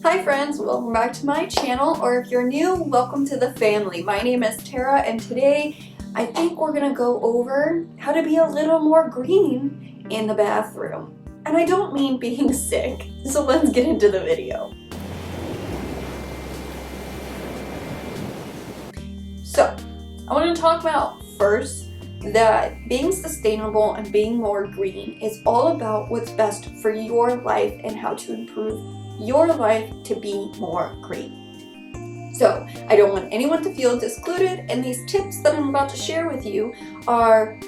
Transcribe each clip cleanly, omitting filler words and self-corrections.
Hi friends, welcome back to my channel, or if you're new, welcome to the family. My name is Tara, and today I think we're gonna go over how to be a little more green in the bathroom. And I don't mean being sick, so let's get into the video. So, I want to talk about first that being sustainable and being more green is all about what's best for your life and how to improve your life to be more green. So I don't want anyone to feel excluded, and these tips that I'm about to share with you are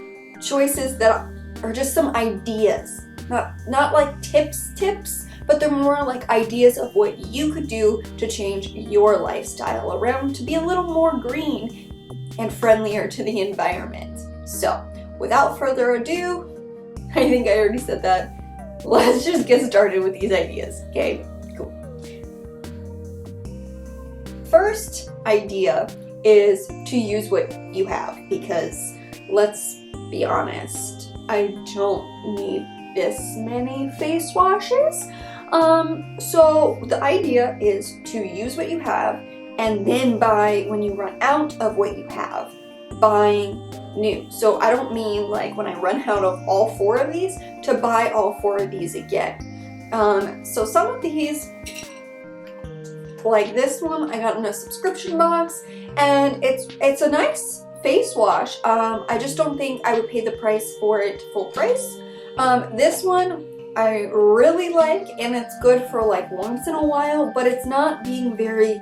choices that are just some ideas, not like tips, but they're more like ideas of what you could do to change your lifestyle around to be a little more green and friendlier to the environment. So without further ado, I think I already said that. Let's just get started with these ideas, okay? Cool. First idea is to use what you have, because let's be honest, I don't need this many face washes. So the idea is to use what you have and then buy when you run out of what you have, buying new. So I don't mean like when I run out of all 4 of these to buy all 4 of these again. So some of these, like this one, I got in a subscription box, and it's a nice face wash. I just don't think I would pay the price for it full price. This one I really like, and it's good for like once in a while, but it's not being very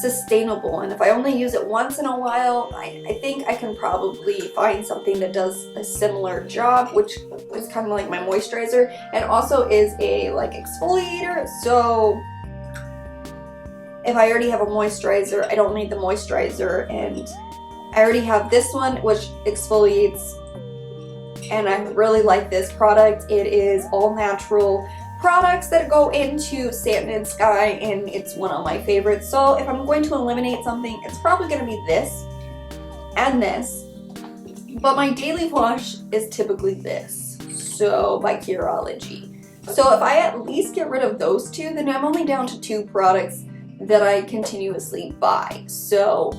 sustainable, and if I only use it once in a while, I think I can probably find something that does a similar job, which is kind of like my moisturizer and also is a like exfoliator. So if I already have a moisturizer, I don't need the moisturizer, and I already have this one which exfoliates, and I really like this product. It is all natural products that go into Sand and Sky, and it's one of my favorites. So if I'm going to eliminate something, it's probably going to be this and this, but my daily wash is typically this, so by Curology. So if I at least get rid of those 2, then I'm only down to 2 products that I continuously buy. So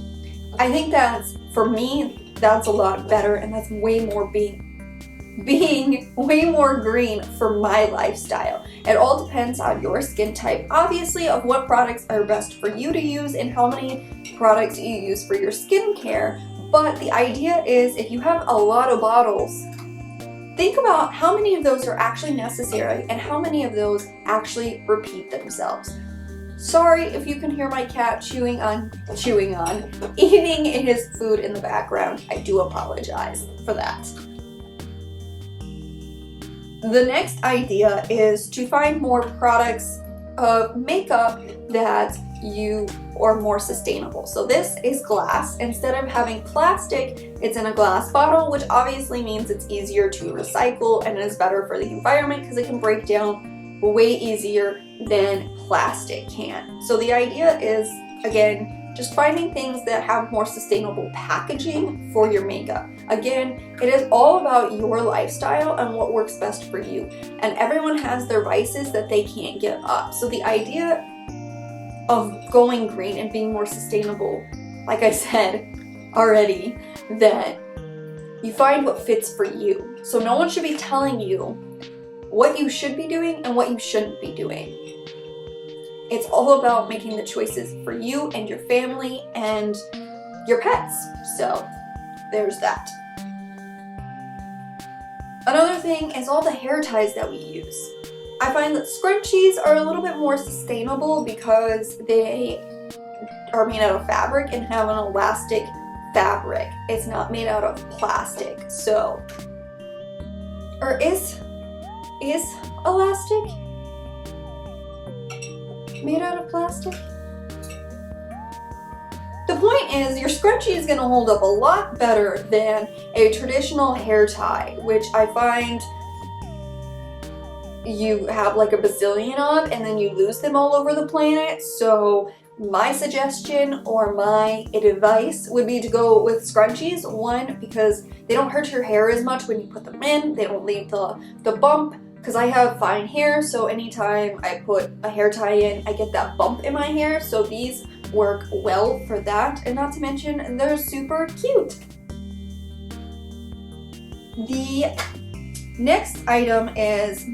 I think that's, for me, that's a lot better, and that's way more being way more green for my lifestyle. It all depends on your skin type, obviously, of what products are best for you to use and how many products you use for your skincare. But the idea is, if you have a lot of bottles, think about how many of those are actually necessary and how many of those actually repeat themselves. Sorry if you can hear my cat eating his food in the background. I do apologize for that. The next idea is to find more products of makeup that are more sustainable. So this is glass. Instead of having plastic, it's in a glass bottle, which obviously means it's easier to recycle and is better for the environment because it can break down way easier than plastic can. So the idea is, again, just finding things that have more sustainable packaging for your makeup. Again, it is all about your lifestyle and what works best for you. And everyone has their vices that they can't give up. So the idea of going green and being more sustainable, like I said already, that you find what fits for you. So no one should be telling you what you should be doing and what you shouldn't be doing. It's all about making the choices for you and your family and your pets. So there's that. Another thing is all the hair ties that we use. I find that scrunchies are a little bit more sustainable because they are made out of fabric and have an elastic fabric. It's not made out of plastic. So, or is elastic made out of plastic? The point is, your scrunchie is going to hold up a lot better than a traditional hair tie, which I find you have like a bazillion of and then you lose them all over the planet. So my suggestion or my advice would be to go with scrunchies. One, because they don't hurt your hair as much when you put them in. They don't leave the bump because I have fine hair, so anytime I put a hair tie in, I get that bump in my hair, so these work well for that, and not to mention they're super cute. The next item is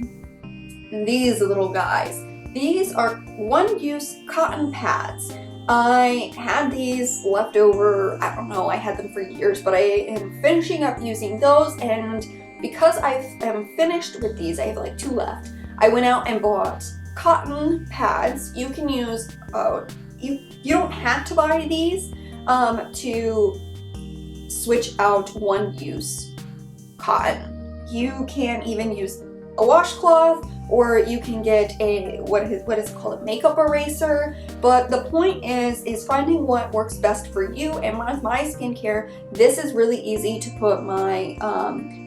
these little guys. These are one-use cotton pads. I had these left over, I don't know, I had them for years, but I am finishing up using those, and because I am finished with these, I have like 2 left, I went out and bought cotton pads. You can use, you don't have to buy these to switch out one-use cotton. You can even use a washcloth, or you can get a, what is it called, a makeup eraser. But the point is finding what works best for you. And with my skincare, this is really easy to put my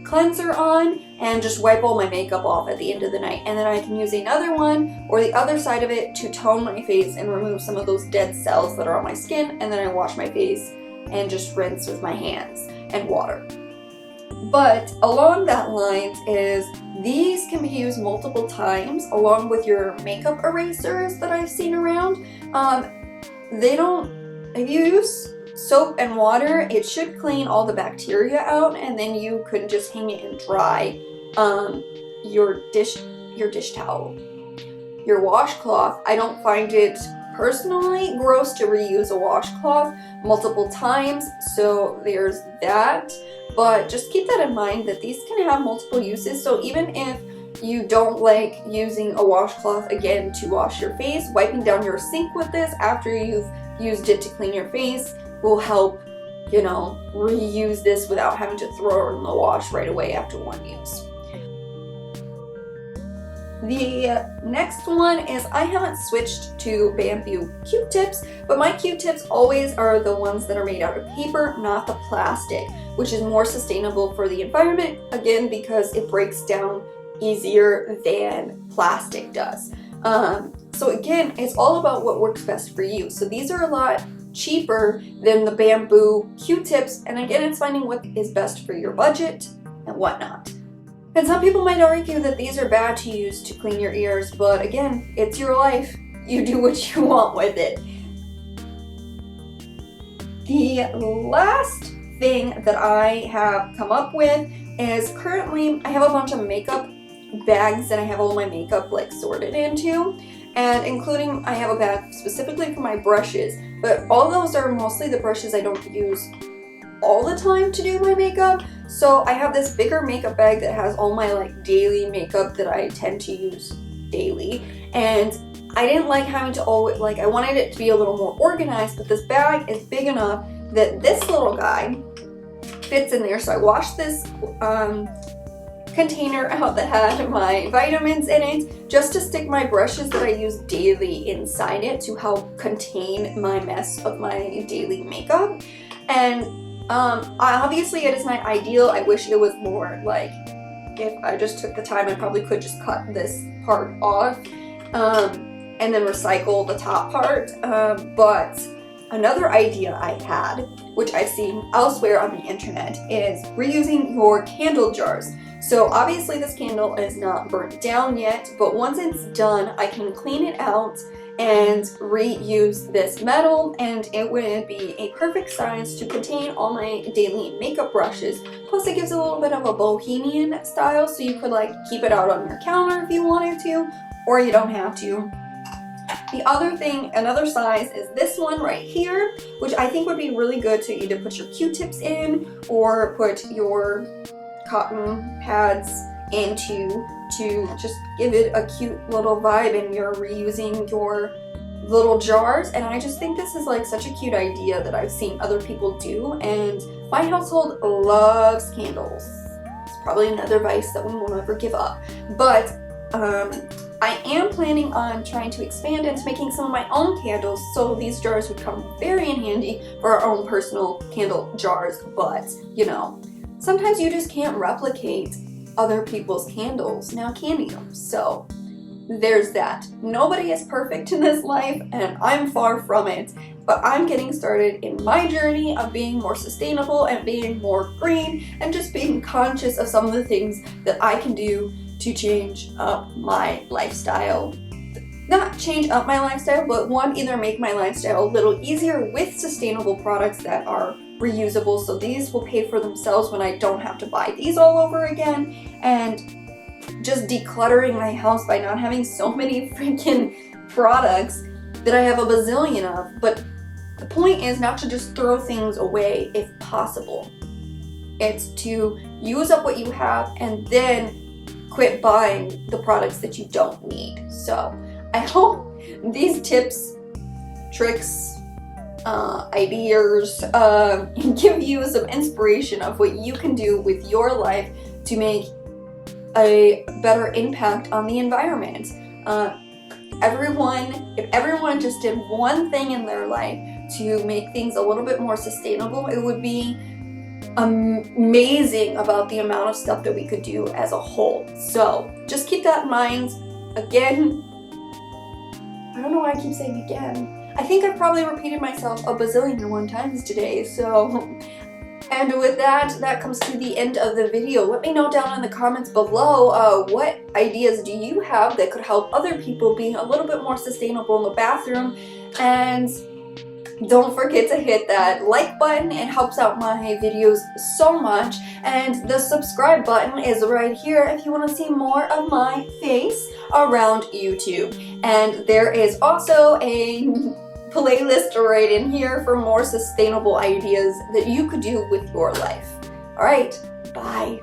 cleanser on and just wipe all my makeup off at the end of the night. And then I can use another one or the other side of it to tone my face and remove some of those dead cells that are on my skin. And then I wash my face and just rinse with my hands and water. But along that lines is these can be used multiple times along with your makeup erasers that I've seen around. If you use soap and water, it should clean all the bacteria out, and then you could just hang it and dry your dish towel. Your washcloth, I don't find it personally gross to reuse a washcloth multiple times, so there's that. But just keep that in mind that these can have multiple uses, so even if you don't like using a washcloth again to wash your face, wiping down your sink with this after you've used it to clean your face will help, you know, reuse this without having to throw it in the wash right away after one use. The next one is I haven't switched to bamboo Q-tips, but my Q-tips always are the ones that are made out of paper, not the plastic, which is more sustainable for the environment, again, because it breaks down easier than plastic does. So again, it's all about what works best for you. So these are a lot cheaper than the bamboo Q-tips, and again, it's finding what is best for your budget and whatnot. And some people might argue that these are bad to use to clean your ears, but again, it's your life. You do what you want with it. The last thing that I have come up with is currently I have a bunch of makeup bags that I have all my makeup like sorted into, and including I have a bag specifically for my brushes, but all those are mostly the brushes I don't use all the time to do my makeup. So I have this bigger makeup bag that has all my like daily makeup that I tend to use daily, and I didn't like having to always, like, I wanted it to be a little more organized, but this bag is big enough that this little guy fits in there. So I washed this container out that had my vitamins in it just to stick my brushes that I use daily inside it to help contain my mess of my daily makeup. And obviously it is not ideal. I wish it was more like, if I just took the time, I probably could just cut this part off and then recycle the top part. But another idea I had, which I've seen elsewhere on the internet, is reusing your candle jars. So obviously this candle is not burnt down yet, but once it's done, I can clean it out and reuse this metal, and it would be a perfect size to contain all my daily makeup brushes. Plus it gives a little bit of a bohemian style, so you could like keep it out on your counter if you wanted to, or you don't have to. The other thing, another size, is this one right here, which I think would be really good to either put your Q-tips in or put your cotton pads into, to just give it a cute little vibe, and you're reusing your little jars. And I just think this is like such a cute idea that I've seen other people do, and my household loves candles. It's probably another vice that we won't ever give up. But I am planning on trying to expand into making some of my own candles, so these jars would come very in handy for our own personal candle jars. But, you know, sometimes you just can't replicate other people's candles, now can you? So there's that. Nobody is perfect in this life, and I'm far from it, but I'm getting started in my journey of being more sustainable and being more green and just being conscious of some of the things that I can do to change up my lifestyle. Not change up my lifestyle, but one, either make my lifestyle a little easier with sustainable products that are reusable, so these will pay for themselves when I don't have to buy these all over again, and just decluttering my house by not having so many freaking products that I have a bazillion of. But the point is not to just throw things away if possible. It's to use up what you have and then quit buying the products that you don't need. So I hope these tips, tricks, ideas give you some inspiration of what you can do with your life to make a better impact on the environment. If everyone just did one thing in their life to make things a little bit more sustainable, it would be amazing about the amount of stuff that we could do as a whole. So just keep that in mind. Again, I don't know why I keep saying again. I think I've probably repeated myself a bazillion times today, so. And with that comes to the end of the video. Let me know down in the comments below what ideas do you have that could help other people be a little bit more sustainable in the bathroom. And don't forget to hit that like button. It helps out my videos so much. And the subscribe button is right here if you want to see more of my face around YouTube. And there is also a playlist right in here for more sustainable ideas that you could do with your life. All right, bye.